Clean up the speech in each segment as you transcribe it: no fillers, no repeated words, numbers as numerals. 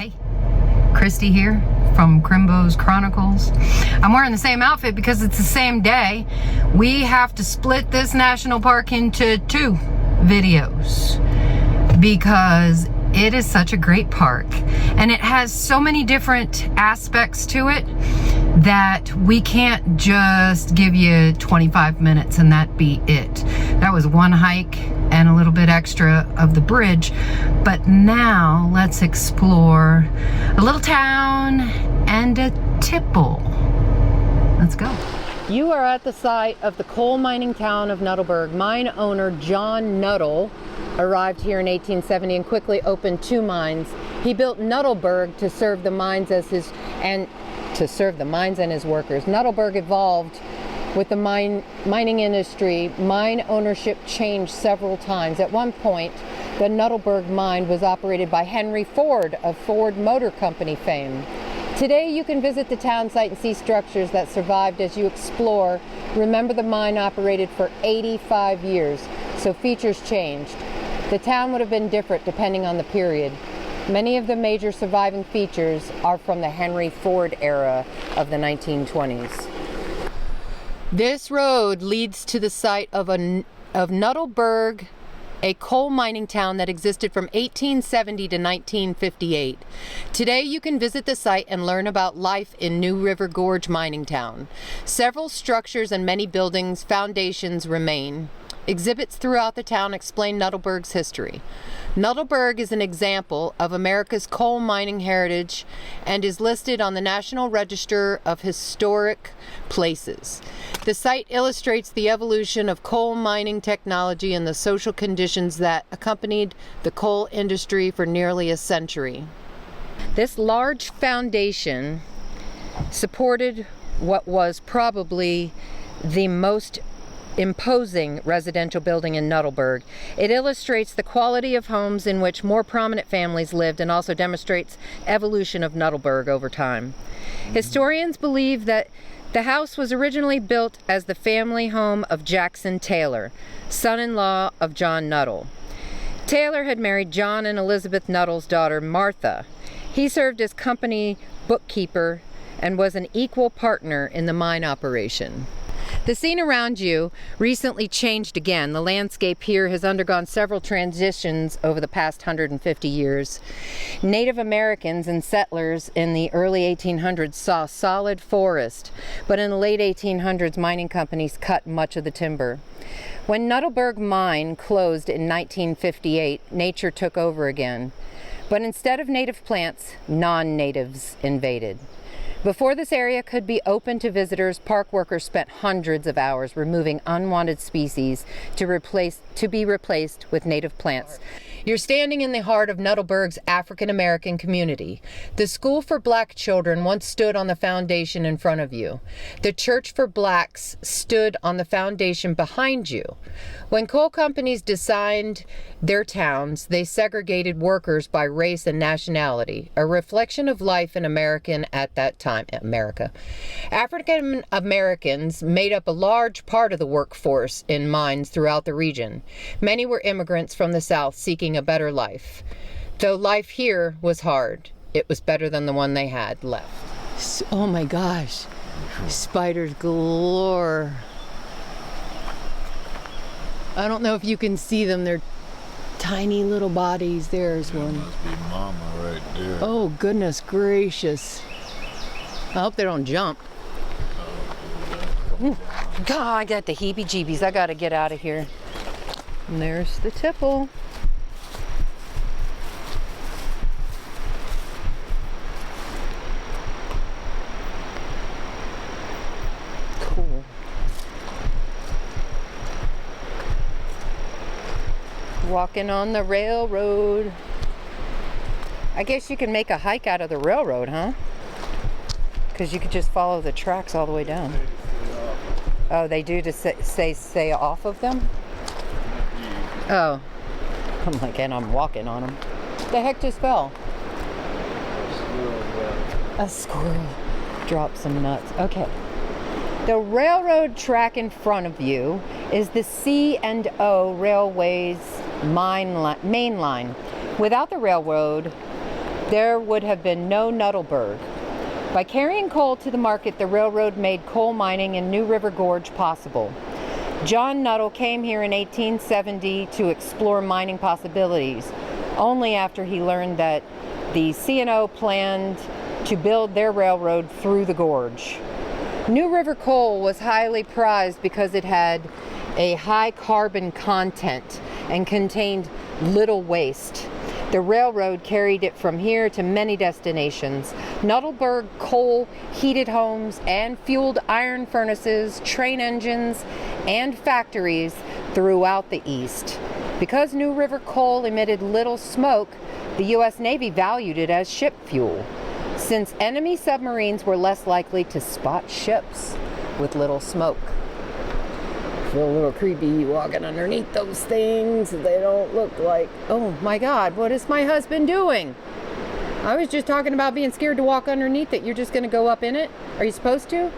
Hey, Christy here from Chrimbo's Chronicles. I'm wearing the same outfit because it's the same day. We have to split this national park into two videos because it is such a great park and it has so many different aspects to it that we can't just give you 25 minutes and that be it. That was one hike and a little bit extra of the bridge, but now let's explore a little town and a tipple. Let's go. You are at the site of the coal mining town of Nuttallburg. Mine owner John Nuttall arrived here in 1870 and quickly opened two mines. He built Nuttallburg to serve the mines and his workers. Nuttallburg evolved with the mining industry. Mine ownership changed several times. At one point, the Nuttallburg mine was operated by Henry Ford of Ford Motor Company fame. Today you can visit the town site and see structures that survived as you explore. Remember, the mine operated for 85 years, so features changed. The town would have been different depending on the period. Many of the major surviving features are from the Henry Ford era of the 1920s. This road leads to the site of Nuttallburg, a coal mining town that existed from 1870 to 1958. Today you can visit the site and learn about life in New River Gorge mining town. Several structures and many buildings, foundations remain. Exhibits throughout the town explain Nuttallburg's history. Nuttallburg is an example of America's coal mining heritage and is listed on the National Register of Historic Places. The site illustrates the evolution of coal mining technology and the social conditions that accompanied the coal industry for nearly a century. This large foundation supported what was probably the most imposing residential building in Nuttallburg. It illustrates the quality of homes in which more prominent families lived and also demonstrates evolution of Nuttallburg over time. Historians believe that the house was originally built as the family home of Jackson Taylor, son-in-law of John Nuttall. Taylor had married John and Elizabeth Nuttall's daughter, Martha. He served as company bookkeeper and was an equal partner in the mine operation. The scene around you recently changed again. The landscape here has undergone several transitions over the past 150 years. Native Americans and settlers in the early 1800s saw solid forest, but in the late 1800s, mining companies cut much of the timber. When Nuttallburg Mine closed in 1958, nature took over again. But instead of native plants, non-natives invaded. Before this area could be open to visitors, park workers spent hundreds of hours removing unwanted species to be replaced with native plants. You're standing in the heart of Nuttallburg's African American community. The School for Black Children once stood on the foundation in front of you. The Church for Blacks stood on the foundation behind you. When coal companies designed their towns, they segregated workers by race and nationality, a reflection of life in America at that time. African Americans made up a large part of the workforce in mines throughout the region. Many were immigrants from the South seeking a better life. Though life here was hard, it was better than the one they had left. Oh my gosh, spiders galore. I don't know if you can see them. They're tiny little bodies. There's one. Must be mama right there. Oh goodness gracious. I hope they don't jump. God, I got the heebie-jeebies. I gotta get out of here. And there's the tipple. Cool. Walking on the railroad. I guess you can make a hike out of the railroad, huh? Because you could just follow the tracks all the way down. Oh, they do to stay off of them? Oh. I'm like, and I'm walking on them. The heck just fell? A squirrel dropped some nuts. Okay. The railroad track in front of you is the C&O Railway's main line. Without the railroad, there would have been no Nuttallburg. By carrying coal to the market, the railroad made coal mining in New River Gorge possible. John Nuttall came here in 1870 to explore mining possibilities, only after he learned that the C&O planned to build their railroad through the gorge. New River coal was highly prized because it had a high carbon content and contained little waste. The railroad carried it from here to many destinations. Nuttallburg coal heated homes and fueled iron furnaces, train engines, and factories throughout the East. Because New River coal emitted little smoke, the U.S. Navy valued it as ship fuel, since enemy submarines were less likely to spot ships with little smoke. Feel a little creepy walking underneath those things. They don't look like, oh my God, what is my husband doing? I was just talking about being scared to walk underneath it. You're just gonna go up in it? Are you supposed to?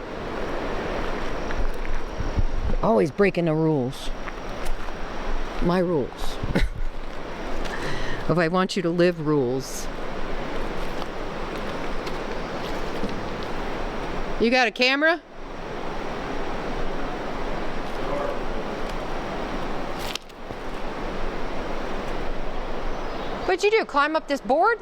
Always breaking the rules. My rules. If I want you to live rules. You got a camera? What'd you do? Climb up this board?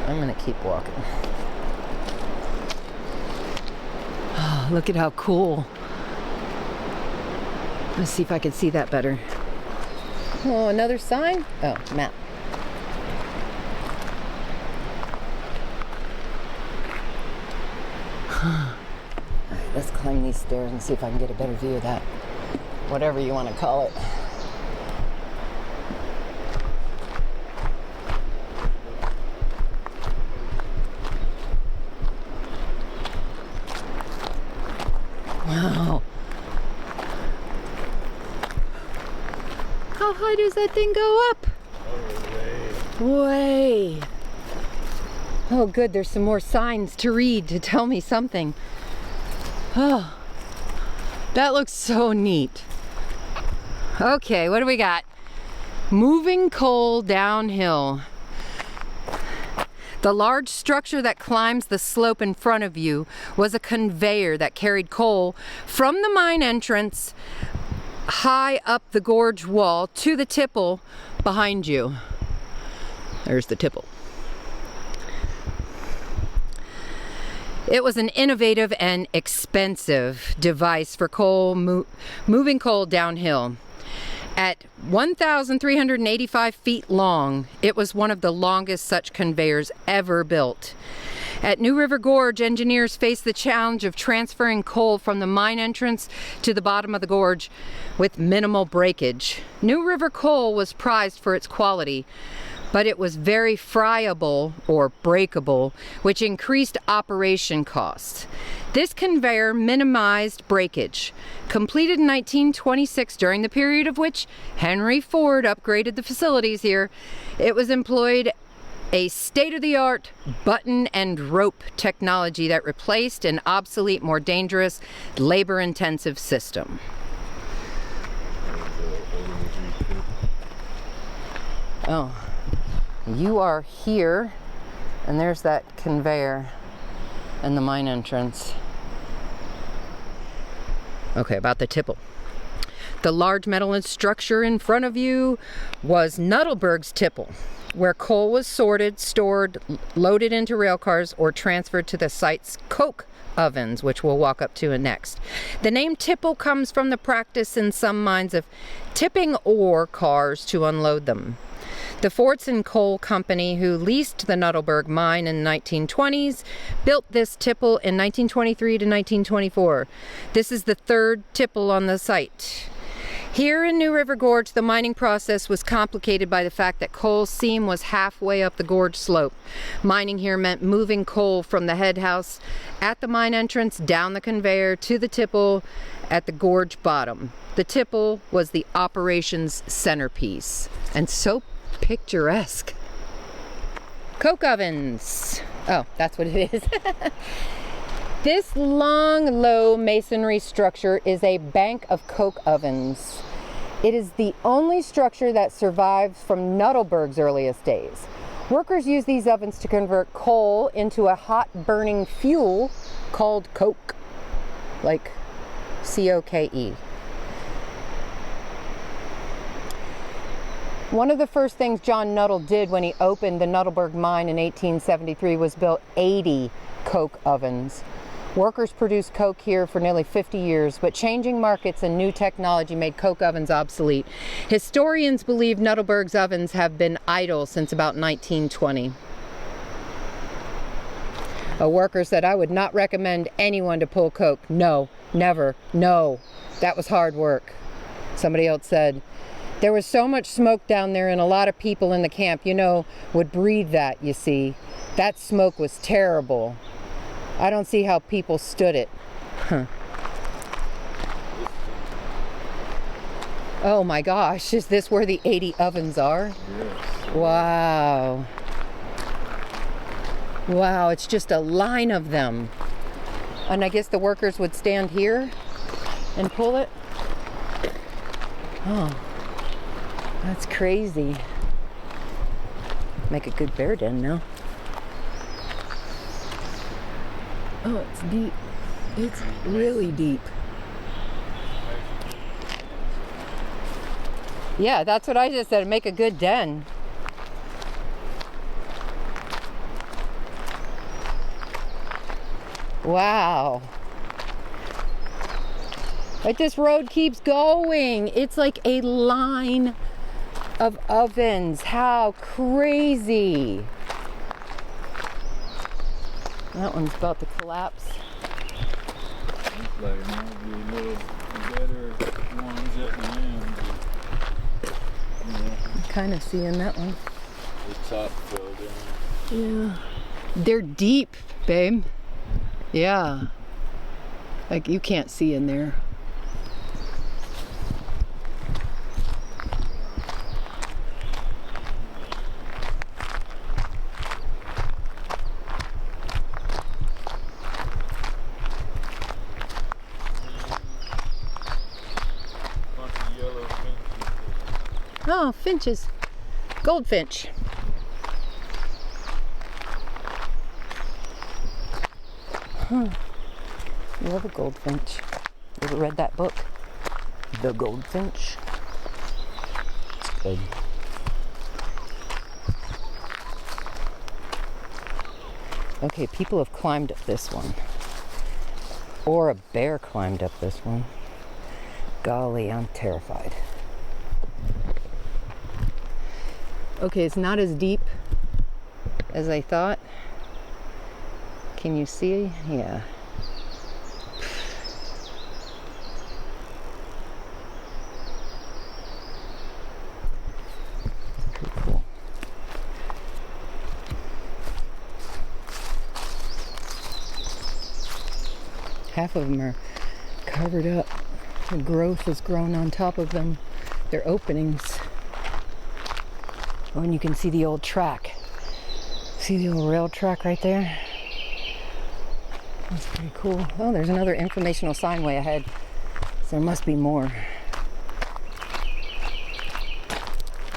I'm gonna keep walking. Oh, look at how cool. Let's see if I can see that better. Oh, another sign? Oh, map. Alright, let's climb these stairs and see if I can get a better view of that. Whatever you want to call it. Wow. How high does that thing go up? Way. Oh, good. There's some more signs to read to tell me something. Oh, that looks so neat. Okay, what do we got? Moving coal downhill. The large structure that climbs the slope in front of you was a conveyor that carried coal from the mine entrance high up the gorge wall to the tipple behind you. There's the tipple. It was an innovative and expensive device for moving coal downhill. At 1,385 feet long, it was one of the longest such conveyors ever built. At New River Gorge, engineers faced the challenge of transferring coal from the mine entrance to the bottom of the gorge with minimal breakage. New River coal was prized for its quality, but it was very friable or breakable, which increased operation costs. This conveyor minimized breakage. Completed in 1926, during the period of which Henry Ford upgraded the facilities here, it was employed a state-of-the-art button and rope technology that replaced an obsolete, more dangerous, labor-intensive system. Oh. You are here, and there's that conveyor and the mine entrance. Okay, about the tipple. The large metal structure in front of you was Nuttallburg's tipple, where coal was sorted, stored, loaded into rail cars, or transferred to the site's coke ovens, which we'll walk up to next. The name tipple comes from the practice in some mines of tipping ore cars to unload them. The Fordson Coal Company, who leased the Nuttallburg mine in the 1920s, built this tipple in 1923 to 1924. This is the third tipple on the site. Here in New River Gorge, the mining process was complicated by the fact that coal seam was halfway up the gorge slope. Mining here meant moving coal from the head house at the mine entrance down the conveyor to the tipple at the gorge bottom. The tipple was the operations centerpiece, and so picturesque. Coke ovens. Oh, that's what it is. This long, low masonry structure is a bank of coke ovens. It is the only structure that survives from Nuttallburg's earliest days. Workers use these ovens to convert coal into a hot burning fuel called coke, like C-O-K-E. One of the first things John Nuttall did when he opened the Nuttallburg mine in 1873 was build 80 coke ovens. Workers produced coke here for nearly 50 years, but changing markets and new technology made coke ovens obsolete. Historians believe Nuttallburg's ovens have been idle since about 1920. A worker said, "I would not recommend anyone to pull coke. No, never, no. That was hard work." Somebody else said, "There was so much smoke down there and a lot of people in the camp, would breathe that, you see. That smoke was terrible. I don't see how people stood it." Huh. Oh my gosh, is this where the 80 ovens are? Yes. Wow. Wow, it's just a line of them. And I guess the workers would stand here and pull it. Oh, that's crazy. Make a good bear den now. Oh, it's deep. It's really deep. Yeah, that's what I just said. Make a good den. Wow. But this road keeps going. It's like a line of ovens. How crazy. That one's about to collapse. Looks like it might be a little better ones at the end. Yeah. I'm kind of seeing that one. The top fell down. Yeah. They're deep, babe. Yeah. Like you can't see in there. Oh, finches. Goldfinch. Love a goldfinch. You ever read that book? The Goldfinch? It's good. Okay, people have climbed up this one. Or a bear climbed up this one. Golly, I'm terrified. Okay, it's not as deep as I thought. Can you see? Yeah. Pretty cool. Half of them are covered up. The growth has grown on top of them. They're openings. Oh, and you can see the old track. See the old rail track right there? That's pretty cool. Oh, there's another informational sign way ahead. So there must be more.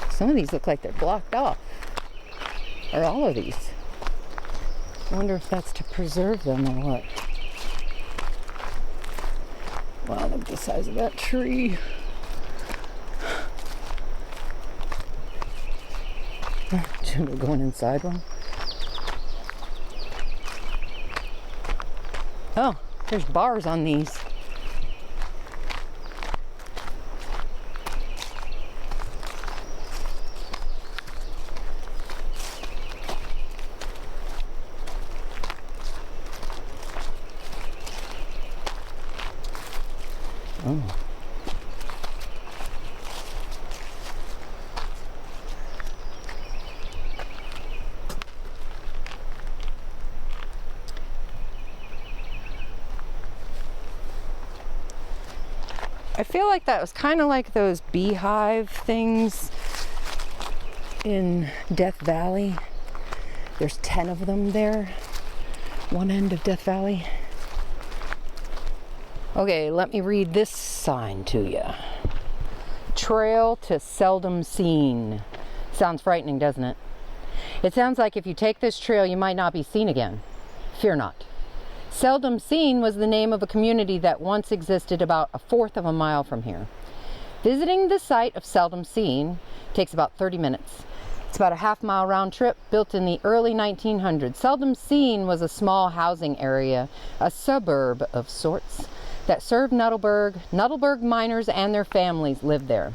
Some of these look like they're blocked off. Or all of these. I wonder if that's to preserve them or what. Wow, look at the size of that tree. We're going inside one. Oh, there's bars on these. Oh. I feel like that was kind of like those beehive things in Death Valley. There's 10 of them there, one end of Death Valley. Okay, let me read this sign to you. Trail to Seldom Scene. Sounds frightening, doesn't it? It sounds like if you take this trail, you might not be seen again. Fear not. Seldom Scene was the name of a community that once existed about a fourth of a mile from here. Visiting the site of Seldom Scene takes about 30 minutes. It's about a half-mile round trip, built in the early 1900s. Seldom Scene was a small housing area, a suburb of sorts, that served Nuttallburg. Nuttallburg miners and their families lived there.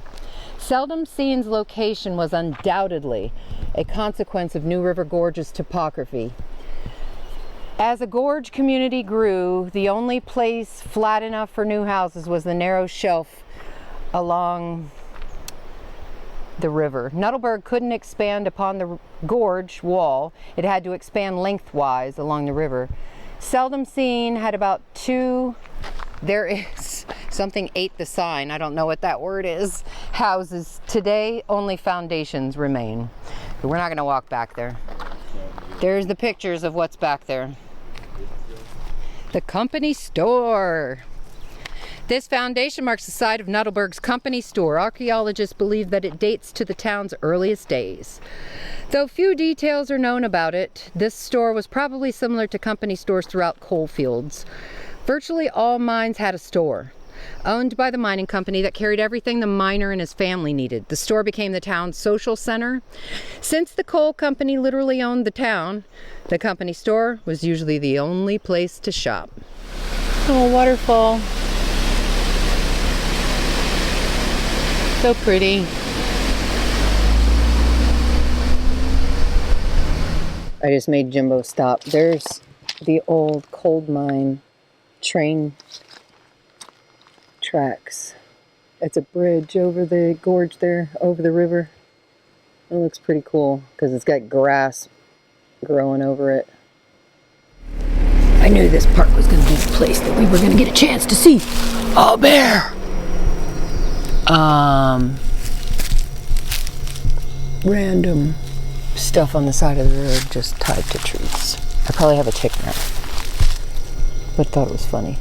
Seldom Scene's location was undoubtedly a consequence of New River Gorge's topography. As a gorge community grew, the only place flat enough for new houses was the narrow shelf along the river. Nuttallburg couldn't expand upon the gorge wall. It had to expand lengthwise along the river. Seldom Scene had about two, there is something ate the sign, I don't know what that word is, houses. Today, only foundations remain. But we're not going to walk back there. There's the pictures of what's back there. The company store. This foundation marks the site of Nuttallburg's company store. Archaeologists believe that it dates to the town's earliest days. Though few details are known about it, this store was probably similar to company stores throughout coal fields. Virtually all mines had a store, owned by the mining company, that carried everything the miner and his family needed. The store became the town's social center. Since the coal company literally owned the town, the company store was usually the only place to shop. Oh, waterfall. So pretty. I just made Jimbo stop. There's the old coal mine train tracks. It's a bridge over the gorge there, over the river. It looks pretty cool because it's got grass growing over it. I knew this park was going to be the place that we were going to get a chance to see a bear. Random stuff on the side of the road just tied to trees. I probably have a tick now, but thought it was funny.